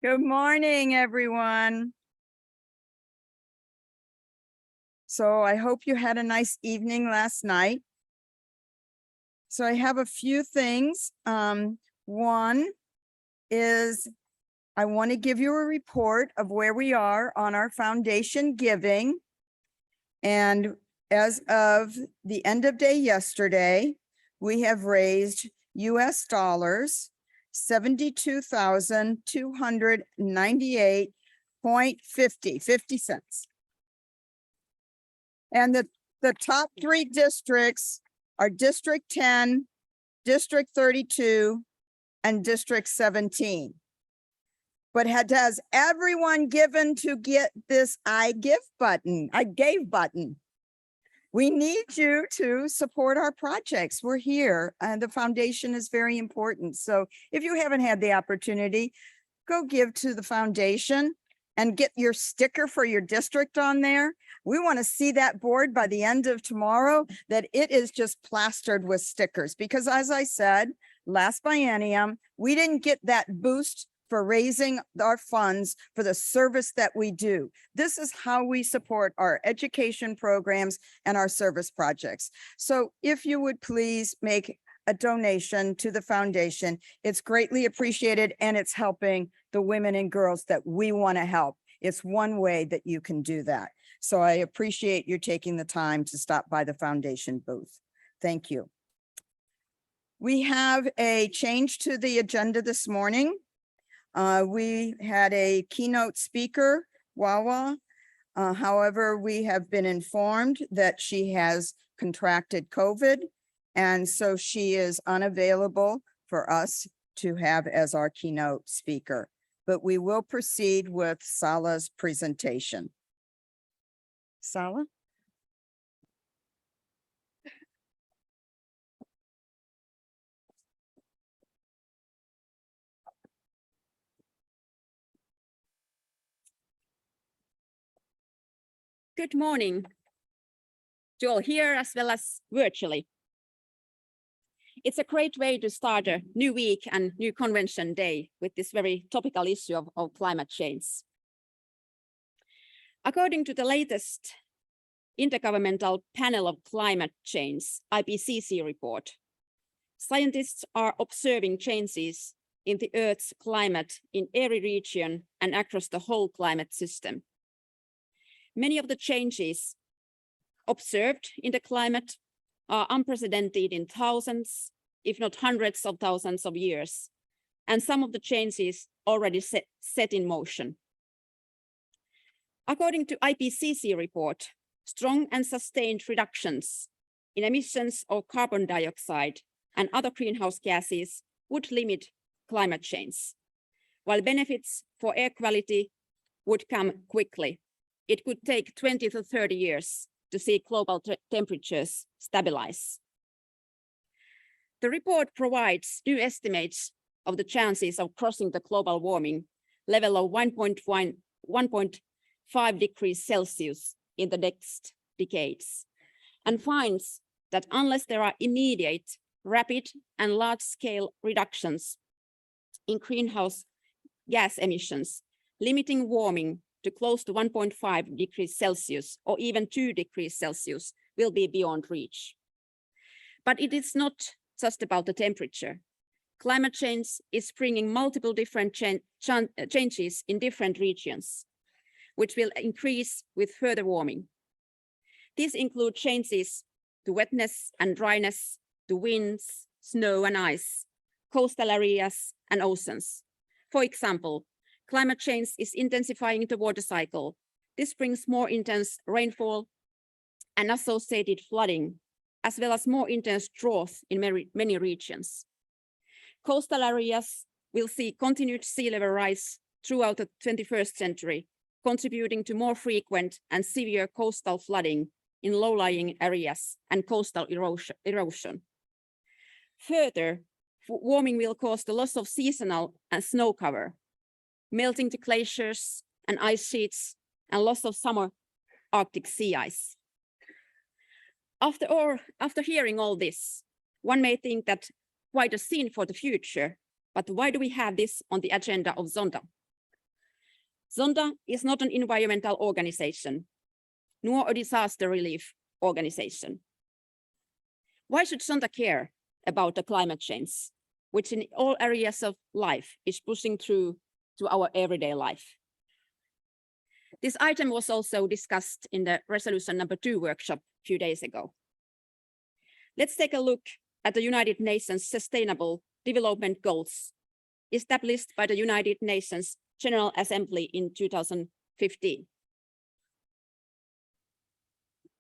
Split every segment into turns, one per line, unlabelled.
Good morning, everyone. So I hope you had a nice evening last night. So I have a few things. One is I want to give you a report of where we are on our foundation giving. And as of the end of day yesterday, we have raised US dollars 72,298.50 cents. And the top three districts are District 10, District 32, and District 17. But has everyone given to get this I gave button? We need you to support our projects. We're here and the foundation is very important. So if you haven't had the opportunity, go give to the foundation and get your sticker for your district on there. We want to see that board by the end of tomorrow, that it is just plastered with stickers. Because as I said, last biennium, we didn't get that boost for raising our funds for the service that we do. This is how we support our education programs and our service projects. So if you would please make a donation to the foundation, it's greatly appreciated and it's helping the women and girls that we want to help. It's one way that you can do that. So I appreciate you taking the time to stop by the foundation booth. Thank you. We have a change to the agenda this morning. We had a keynote speaker, Wawa. However, we have been informed that she has contracted COVID, and so she is unavailable for us to have as our keynote speaker. But we will proceed with Sala's presentation. Sala?
Good morning to all here as well as virtually. It's a great way to start a new week and new convention day with this very topical issue of climate change. According to the latest Intergovernmental Panel of Climate Change, IPCC report, scientists are observing changes in the Earth's climate in every region and across the whole climate system. Many of the changes observed in the climate are unprecedented in thousands, if not hundreds of thousands of years, and some of the changes already set in motion. According to IPCC report, strong and sustained reductions in emissions of carbon dioxide and other greenhouse gases would limit climate change, while benefits for air quality would come quickly. It could take 20 to 30 years to see global temperatures stabilize. The report provides new estimates of the chances of crossing the global warming level of 1.5 degrees Celsius in the next decades, and finds that unless there are immediate, rapid, and large-scale reductions in greenhouse gas emissions, limiting warming to close to 1.5 degrees Celsius or even 2 degrees Celsius will be beyond reach. But it is not just about the temperature. Climate change is bringing multiple different changes in different regions, which will increase with further warming. These include changes to wetness and dryness, to winds, snow and ice, coastal areas and oceans. For example, climate change is intensifying the water cycle. This brings more intense rainfall and associated flooding, as well as more intense drought in many regions. Coastal areas will see continued sea level rise throughout the 21st century, contributing to more frequent and severe coastal flooding in low-lying areas and coastal erosion. Further, warming will cause the loss of seasonal and snow cover, melting the glaciers and ice sheets, and loss of summer Arctic sea ice. After hearing all this, one may think that quite a scene for the future, but why do we have this on the agenda of Zonta? Zonta is not an environmental organization, nor a disaster relief organization. Why should Zonta care about the climate change, which in all areas of life is pushing through to our everyday life? This item was also discussed in the resolution number 2 workshop a few days ago. Let's take a look at the United Nations Sustainable Development Goals established by the United Nations General Assembly in 2015.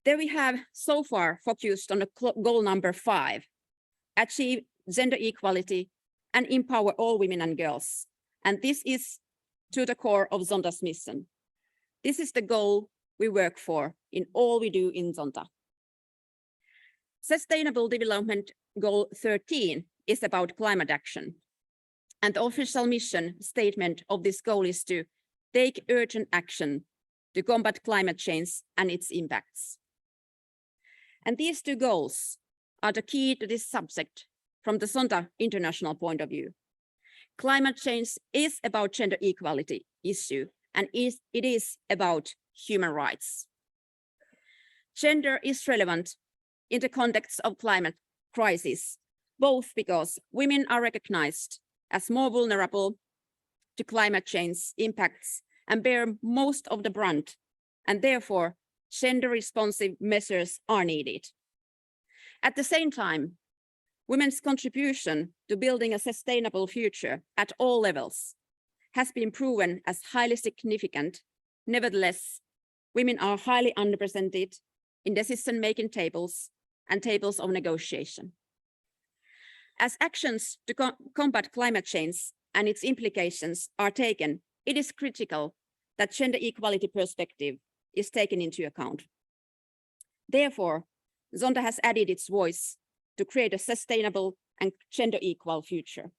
There we have so far focused on the goal number 5, achieve gender equality and empower all women and girls. And this is to the core of Zonta's mission. This is the goal we work for in all we do in Zonta. Sustainable Development Goal 13 is about climate action. And the official mission statement of this goal is to take urgent action to combat climate change and its impacts. And these 2 goals are the key to this subject from the Zonta international point of view. Climate change is about gender equality issue, and it is about human rights. Gender is relevant in the context of climate crisis, both because women are recognized as more vulnerable to climate change impacts and bear most of the brunt, and therefore gender-responsive measures are needed. At the same time, women's contribution to building a sustainable future at all levels has been proven as highly significant. Nevertheless, women are highly underrepresented in decision-making tables and tables of negotiation. As actions to combat climate change and its implications are taken, it is critical that gender equality perspective is taken into account. Therefore, Zonta has added its voice to create a sustainable and gender equal future.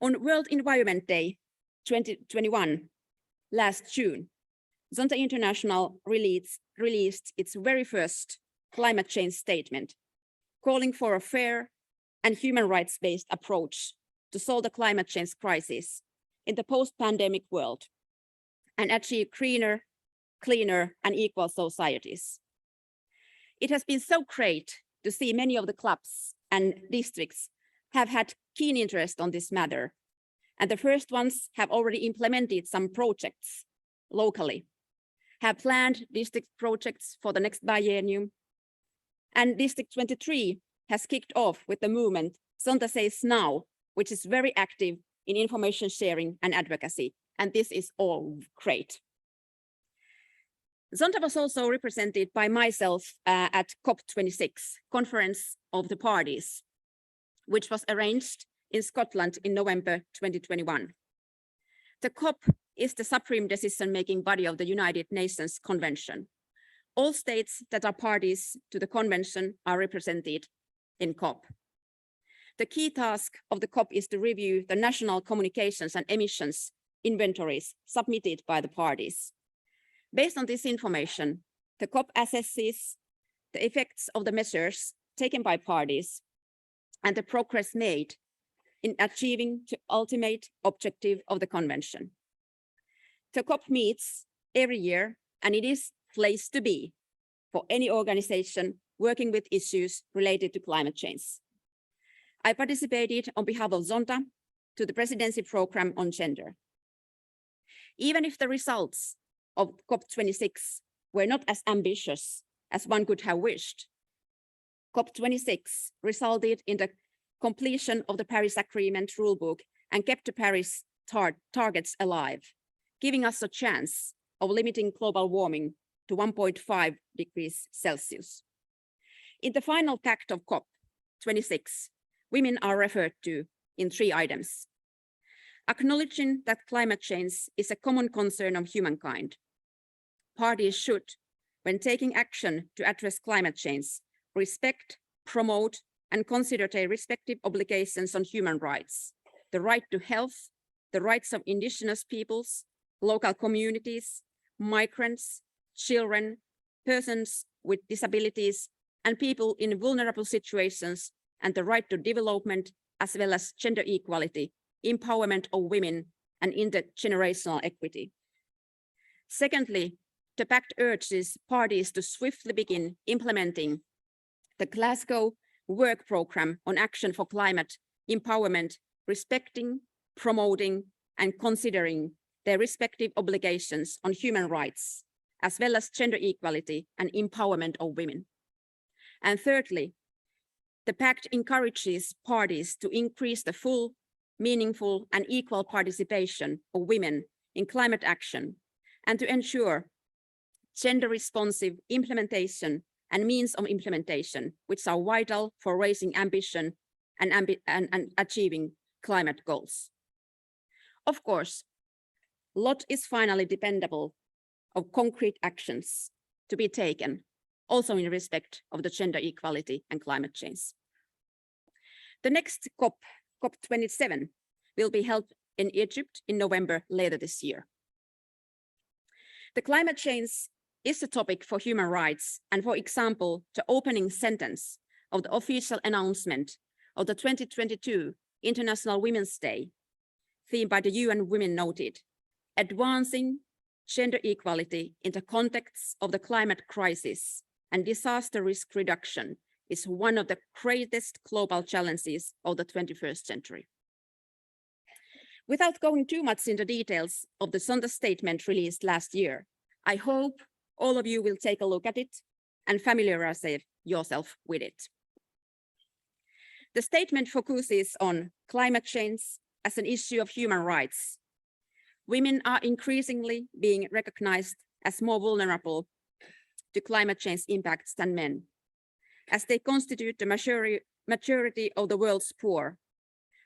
On World Environment Day 2021, last June, Zonta International released its very first climate change statement, calling for a fair and human rights-based approach to solve the climate change crisis in the post-pandemic world and achieve greener, cleaner, and equal societies. It has been so great to see many of the clubs and districts have had keen interest on this matter, and the first ones have already implemented some projects locally, have planned district projects for the next biennium, and District 23 has kicked off with the movement Zonta Says Now, which is very active in information sharing and advocacy, and this is all great. Zonta was also represented by myself at COP26, Conference of the Parties, which was arranged in Scotland in November 2021. The COP is the supreme decision-making body of the United Nations Convention. All states that are parties to the convention are represented in COP. The key task of the COP is to review the national communications and emissions inventories submitted by the parties. Based on this information, the COP assesses the effects of the measures taken by parties and the progress made in achieving the ultimate objective of the convention. The COP meets every year, and it is a place to be for any organization working with issues related to climate change. I participated on behalf of Zonta to the presidency program on gender. Even if the results of COP26 were not as ambitious as one could have wished, COP26 resulted in the completion of the Paris Agreement rulebook and kept the Paris targets alive, giving us a chance of limiting global warming to 1.5 degrees Celsius. In the final pact of COP26, women are referred to in 3 items. Acknowledging that climate change is a common concern of humankind, parties should, when taking action to address climate change, respect, promote, and consider their respective obligations on human rights, the right to health, the rights of indigenous peoples, local communities, migrants, children, persons with disabilities, and people in vulnerable situations, and the right to development, as well as gender equality, empowerment of women, and intergenerational equity. Secondly, the pact urges parties to swiftly begin implementing the Glasgow Work Programme on Action for Climate Empowerment, respecting, promoting, and considering their respective obligations on human rights, as well as gender equality and empowerment of women. And thirdly, the pact encourages parties to increase the full, meaningful, and equal participation of women in climate action and to ensure gender-responsive implementation and means of implementation, which are vital for raising ambition and achieving climate goals. Of course, a lot is finally dependable of concrete actions to be taken, also in respect of the gender equality and climate change. The next COP, COP27, will be held in Egypt in November later this year. The climate change is a topic for human rights, and for example, the opening sentence of the official announcement of the 2022 International Women's Day, themed by the UN Women noted, advancing gender equality in the context of the climate crisis and disaster risk reduction is one of the greatest global challenges of the 21st century. Without going too much into details of the Zonta statement released last year, I hope all of you will take a look at it and familiarize yourself with it. The statement focuses on climate change as an issue of human rights. Women are increasingly being recognized as more vulnerable to climate change impacts than men, as they constitute the majority of the world's poor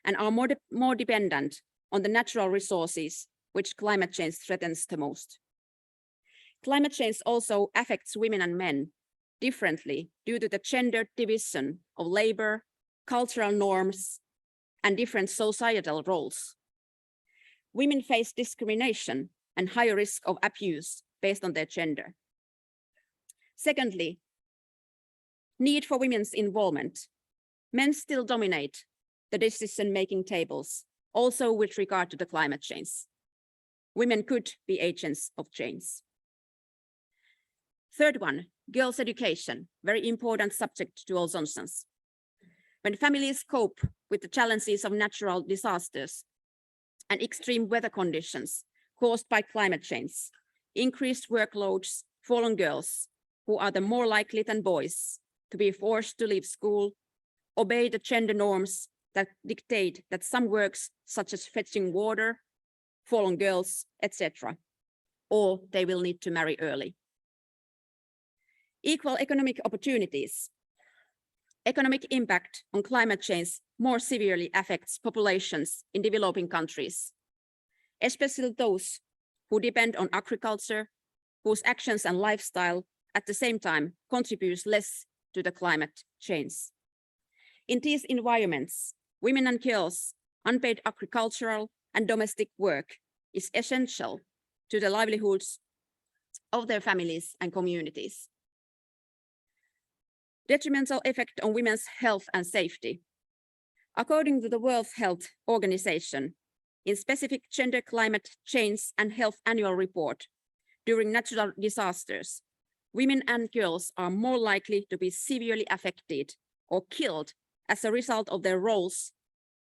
and are more dependent on the natural resources which climate change threatens the most. Climate change also affects women and men differently due to the gender division of labor, cultural norms, and different societal roles. Women face discrimination and higher risk of abuse based on their gender. Secondly, need for women's involvement. Men still dominate the decision-making tables, also with regard to the climate change. Women could be agents of change. Third one, girls' education, very important subject to all Zontans. When families cope with the challenges of natural disasters and extreme weather conditions caused by climate change, increased workloads fall on girls, who are the more likely than boys to be forced to leave school, obey the gender norms that dictate that some works, such as fetching water, fall on girls, etc., or they will need to marry early. Equal economic opportunities. Economic impact on climate change more severely affects populations in developing countries, especially those who depend on agriculture, whose actions and lifestyle at the same time contributes less to the climate change. In these environments, women and girls' unpaid agricultural and domestic work is essential to the livelihoods of their families and communities. Detrimental effect on women's health and safety. According to the World Health Organization, in specific gender climate change and health annual report, during natural disasters, women and girls are more likely to be severely affected or killed as a result of their roles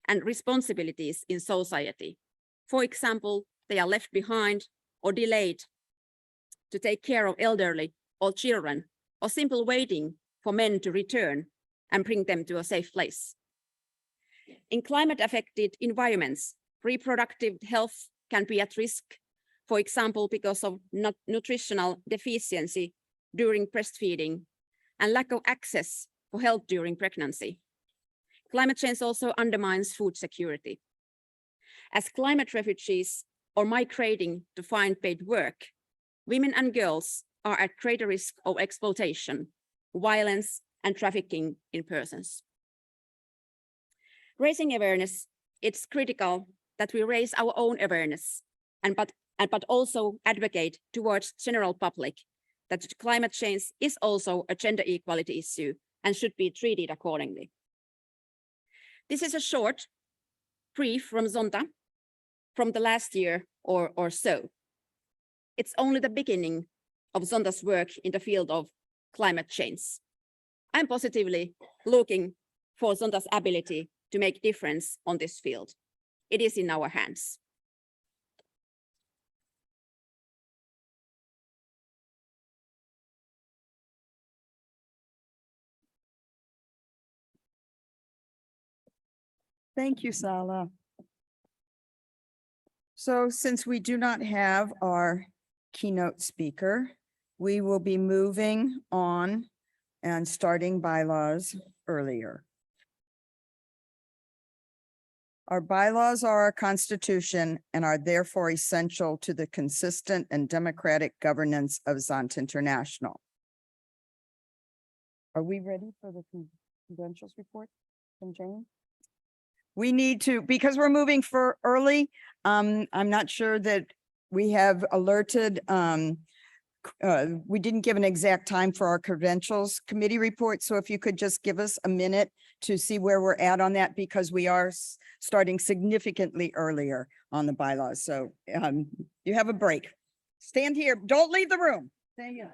and responsibilities in society. For example, they are left behind or delayed to take care of elderly or children, or simply waiting for men to return and bring them to a safe place. In climate-affected environments, reproductive health can be at risk, for example, because of nutritional deficiency during breastfeeding and lack of access for health during pregnancy. Climate change also undermines food security. As climate refugees or migrating to find paid work, women and girls are at greater risk of exploitation, violence, and trafficking in persons. Raising awareness, it's critical that we raise our own awareness, but also advocate towards general public that climate change is also a gender equality issue and should be treated accordingly. This is a short brief from Zonta from the last year or so. It's only the beginning of Zonta's work in the field of climate change. I'm positively looking for Zonta's ability to make difference on this field. It is in our hands.
Thank you, Sala. So since we do not have our keynote speaker, we will be moving on and starting bylaws earlier. Our bylaws are our constitution and are therefore essential to the consistent and democratic governance of Zonta International. Are we ready for the credentials report from Jane? We need to, because we're moving for early, I'm not sure that we have alerted, we didn't give an exact time for our credentials committee report. So if you could just give us a minute to see where we're at on that, because we are starting significantly earlier on the bylaws. So you have a break. Stand here. Don't leave the room. Stay here.